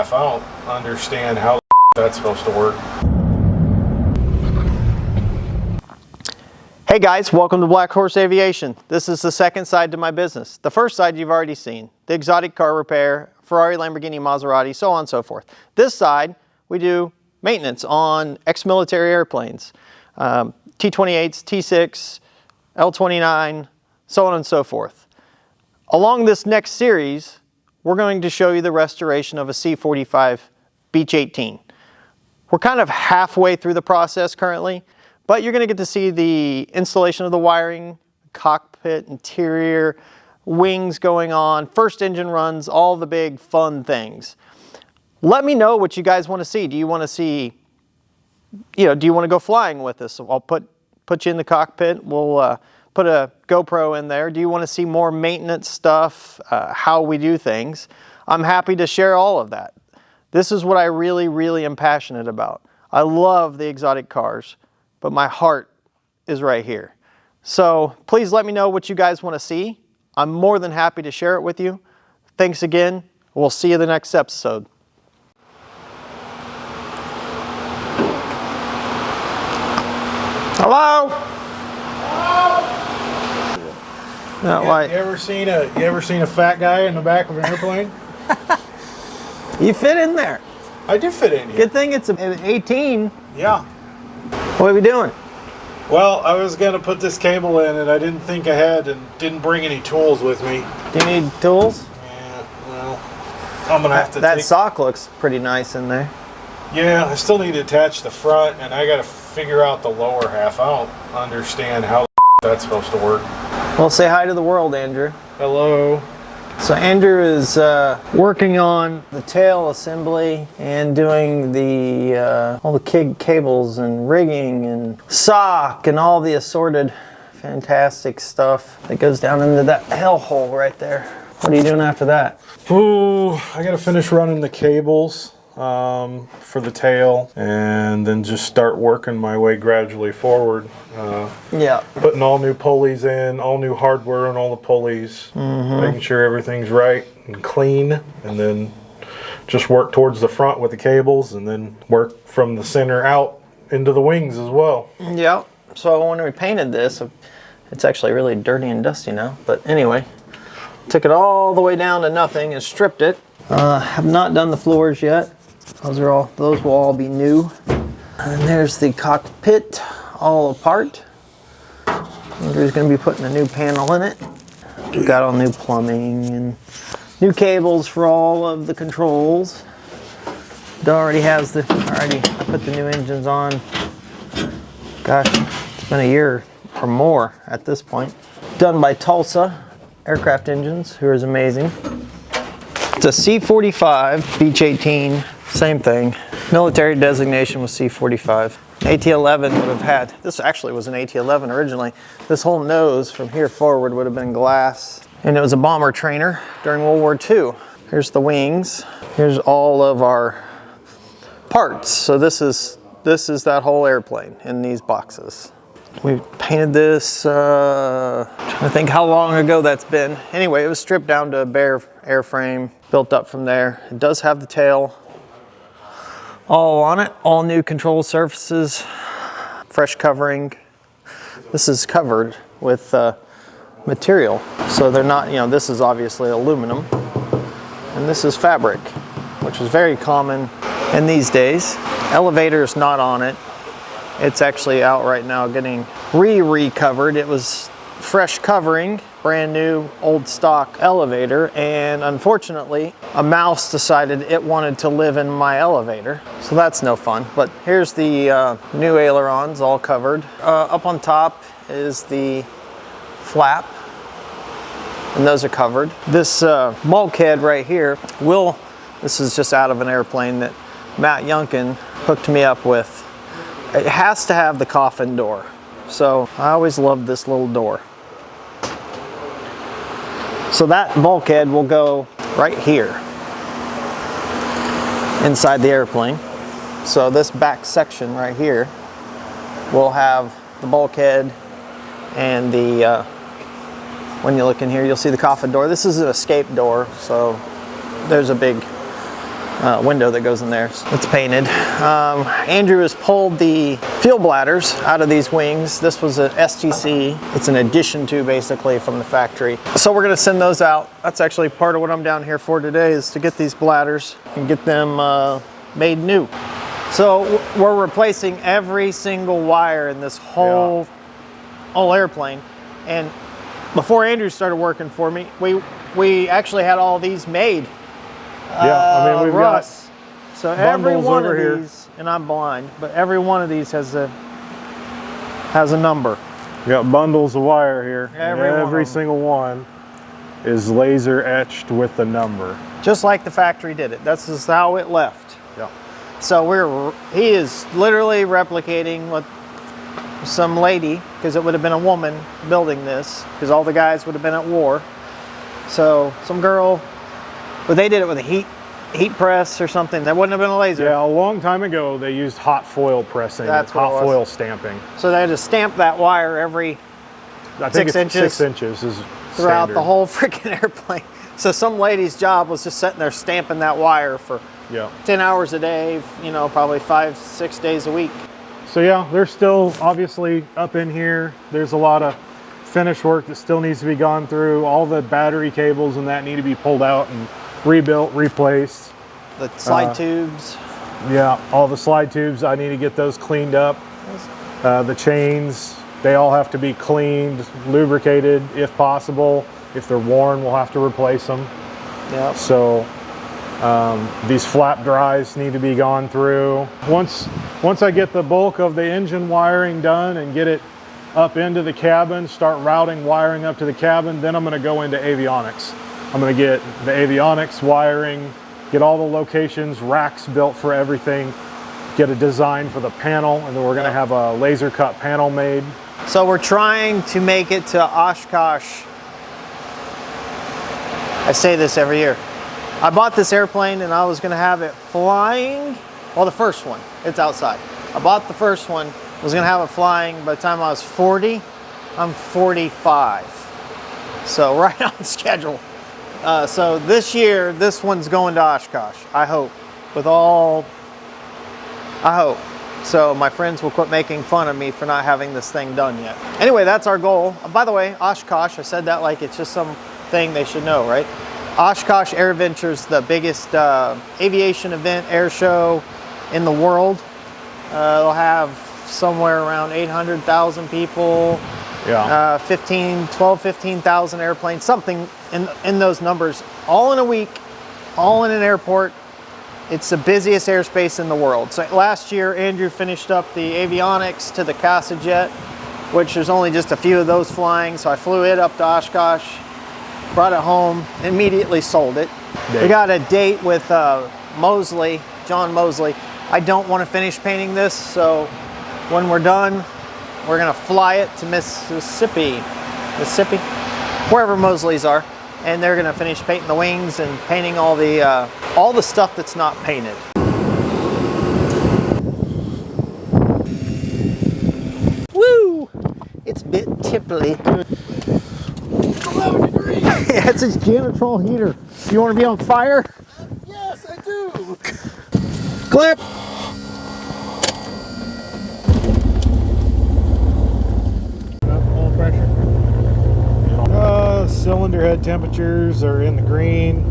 I don't understand how that's supposed to work. Hey guys, welcome to Black Horse Aviation. This is the second side to my business. The first side you've already seen, the exotic car repair, Ferrari, Lamborghini, Maserati, so on and so forth. This side, we do maintenance on ex-military airplanes, T28s, T6, L29, so on and so forth. Along this next series, we're going to show you the restoration of a C-45 Beech 18. We're kind of halfway through the process currently, but you're going to get to see the installation of the wiring, cockpit, interior, wings going on, first engine runs, all the big fun things. Let me know what you guys want to see. Do you want to see, do you want to go flying with us? I'll put you in the cockpit. We'll put a GoPro in there. Do you want to see more maintenance stuff, how we do things? I'm happy to share all of that. This is what I really, really am passionate about. I love the exotic cars, but my heart is right here. So please let me know what you guys want to see. I'm more than happy to share it with you. Thanks again. We'll see you in the next episode. Hello? Not like You ever seen a fat guy in the back of an airplane? you fit in there. I do fit in here. Good thing it's an 18. Yeah. What are we doing? Well, I was gonna put this cable in, and I didn't think ahead, and didn't bring any tools with me. Do you need tools? Yeah. Well, I'm gonna have to. That sock looks pretty nice in there. Yeah, I still need to attach the front, and I gotta figure out the lower half. I don't understand how that's supposed to work. Well, say hi to the world, Andrew. Hello. So Andrew is working on the tail assembly and doing the all the cables and rigging and sock and all the assorted fantastic stuff that goes down into that hellhole right there. What are you doing after that? Ooh, I gotta finish running the cables for the tail, and then just start working my way gradually forward. Yeah. Putting all new pulleys in, all new hardware on all the pulleys, making sure everything's right and clean, and then just work towards the front with the cables, and then work from the center out into the wings as well. Yeah. So when we painted this, it's actually really dirty and dusty now, but anyway, took it all the way down to nothing and stripped it. Have not done the floors yet. Those will all be new. And there's the cockpit all apart. Andrew's going to be putting a new panel in it. We've got all new plumbing and new cables for all of the controls. It already has I put the new engines on. Gosh, it's been a year or more at this point. Done by Tulsa Aircraft Engines, who is amazing. It's a C-45 Beech 18, same thing. Military designation was C-45. AT-11 would have had, this actually was an AT-11 originally. This whole nose from here forward would have been glass. And it was a bomber trainer during World War II. Here's the wings. Here's all of our parts. So this is that whole airplane in these boxes. We painted this, trying to think how long ago that's been. Anyway, it was stripped down to a bare airframe, built up from there. It does have the tail all on it, all new control surfaces, fresh covering. This is covered with material, so they're not, this is obviously aluminum, and this is fabric, which is very common in these days. Elevator's not on it. It's actually out right now getting re-covered. It was fresh covering, brand new old stock elevator, and unfortunately a mouse decided it wanted to live in my elevator, so that's no fun. But here's the new ailerons all covered. Up on top is the flap, and those are covered. This bulkhead right here this is just out of an airplane that Matt Yunkin hooked me up with. It has to have the coffin door, so I always loved this little door. So that bulkhead will go right here inside the airplane. So this back section right here will have the bulkhead and the, when you look in here, you'll see the coffin door. This is an escape door, so there's a big window that goes in there. It's painted. Andrew has pulled the fuel bladders out of these wings. This was an STC. It's an addition to, basically, from the factory. So we're gonna send those out. That's actually part of what I'm down here for today, is to get these bladders and get them made new. So we're replacing every single wire in this whole airplane. And before Andrew started working for me, we actually had all these made. I mean, we've Russ. So every bundles one over of here. these, and I'm blind, but every one of these has a number. We got bundles of wire here. Every single one is laser etched with the number. Just like the factory did it. That's just how it left. Yeah. So he is literally replicating what some lady, because it would have been a woman building this, because all the guys would have been at war. So some girl, but they did it with a heat press or something. That wouldn't have been a laser. Yeah, a long time ago they used hot foil pressing. That's what it hot was. foil stamping. So they had to stamp that wire every I think 6 it's inches 6 inches is throughout standard. the whole freaking airplane. So some lady's job was just sitting there stamping that wire for 10 hours a day, you know, probably 5-6 days a week. So yeah, they're still obviously up in here. There's a lot of finish work that still needs to be gone through. All the battery cables and that need to be pulled out and rebuilt, replaced. The slide tubes. Yeah, all the slide tubes, I need to get those cleaned up. The chains, they all have to be cleaned, lubricated if possible. If they're worn, we'll have to replace them. Yep. So these flap dries need to be gone through. Once I get the bulk of the engine wiring done and get it up into the cabin, start routing wiring up to the cabin, then I'm going to go into avionics. I'm going to get the avionics wiring, get all the locations, racks built for everything, get a design for the panel, and then we're going to have a laser cut panel made. So we're trying to make it to Oshkosh. I say this every year. I bought this airplane and I was going to have it flying. Well, the first one, it's outside. I bought the first one, was going to have it flying by the time I was 40. I'm 45. So right on schedule. So this year, this one's going to Oshkosh, I hope. I hope. So my friends will quit making fun of me for not having this thing done yet. Anyway, that's our goal. By the way, Oshkosh, I said that like it's just some thing they should know, right? Oshkosh Air Venture's the biggest aviation event, air show in the world. They'll have somewhere around 800,000 people, 15,000 airplanes, something in those numbers, all in a week, all in an airport. It's the busiest airspace in the world. So last year, Andrew finished up the avionics to the Casa Jet, which there's only just a few of those flying. So I flew it up to Oshkosh, brought it home, immediately sold it. We got a date with Mosley, John Mosley. I don't want to finish painting this, so when we're done, we're gonna fly it to Mississippi, wherever Mosley's are, and they're gonna finish painting the wings and painting all the stuff that's not painted. Woo! It's a bit tipply. 11 degrees. Yeah, it's a Janitrol heater. You want to be on fire? Yes, I do. Clip. Oil pressure. Cylinder head temperatures are in the green.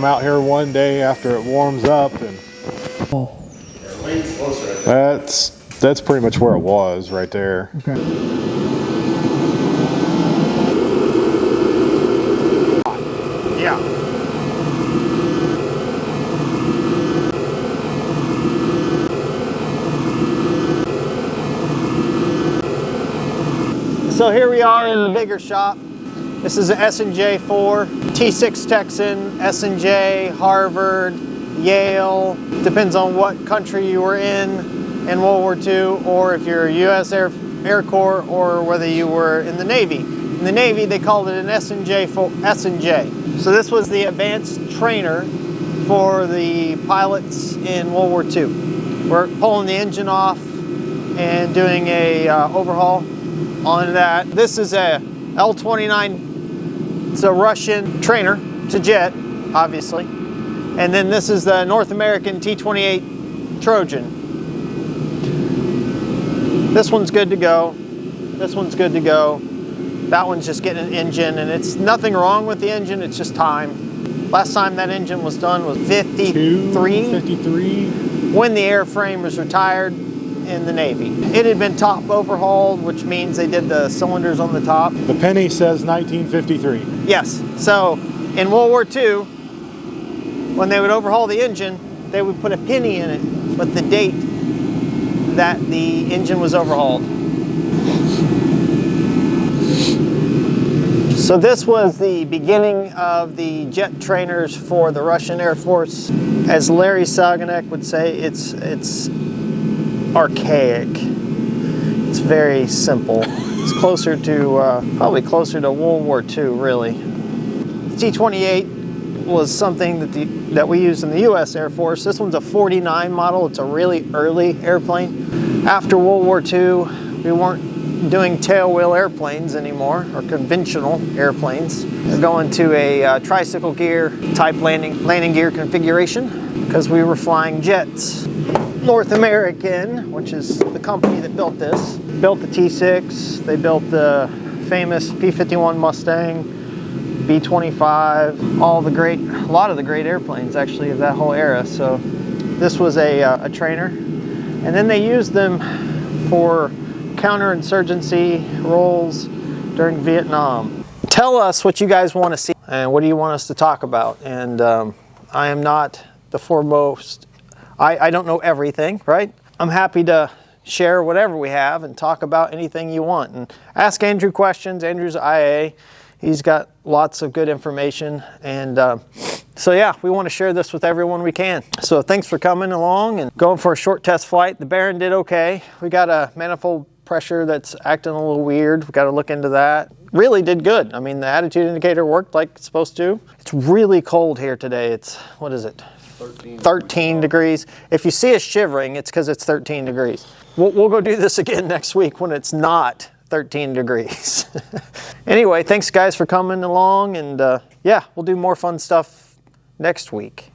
come out here one day after it warms up, and that's pretty much where it was right there. Okay. Yeah. So here we are in the bigger shop. This is an S&J 4, T6 Texan, S&J, Harvard, Yale. Depends on what country you were in World War II, or if you're U.S. Air Corps, or whether you were in the Navy. In the Navy, they called it an S&J. So this was the advanced trainer for the pilots in World War II. We're pulling the engine off and doing a overhaul on that. This is a L-29. It's a Russian trainer. It's a jet, obviously. And then this is the North American T28 Trojan. This one's good to go. This one's good to go. That one's just getting an engine, and it's nothing wrong with the engine, it's just time. Last time that engine was done was 53 when the airframe was retired in the Navy. It had been top overhauled, which means they did the cylinders on the top. The penny says 1953. Yes, so in World War II, when they would overhaul the engine, they would put a penny in it with the date that the engine was overhauled. So this was the beginning of the jet trainers for the Russian Air Force. As Larry Saganek would say, it's archaic. It's very simple. It's closer to, probably closer to World War II, really. T28 was something that we used in the U.S. Air Force. This one's a 49 model. It's a really early airplane. After World War II, we weren't doing tailwheel airplanes anymore, or conventional airplanes. We're going to a tricycle gear type landing gear configuration because we were flying jets. North American, which is the company that built this, built the T6. They built the famous P-51 Mustang, B-25, a lot of the great airplanes actually of that whole era. So this was a trainer, and then they used them for counterinsurgency roles during Vietnam. Tell us what you guys want to see and what do you want us to talk about. And I am not the foremost, I don't know everything, right? I'm happy to share whatever we have and talk about anything you want. And ask Andrew questions. Andrew's IA. He's got lots of good information. And so yeah, we want to share this with everyone we can. So thanks for coming along and going for a short test flight. The Baron did okay. We got a manifold pressure that's acting a little weird. We got to look into that. Really did good. I mean, the attitude indicator worked like it's supposed to. It's really cold here today. It's, what is it? 13 degrees. If you see us shivering, it's because it's 13 degrees. We'll go do this again next week when it's not 13 degrees. Anyway, thanks guys for coming along, and yeah, we'll do more fun stuff next week.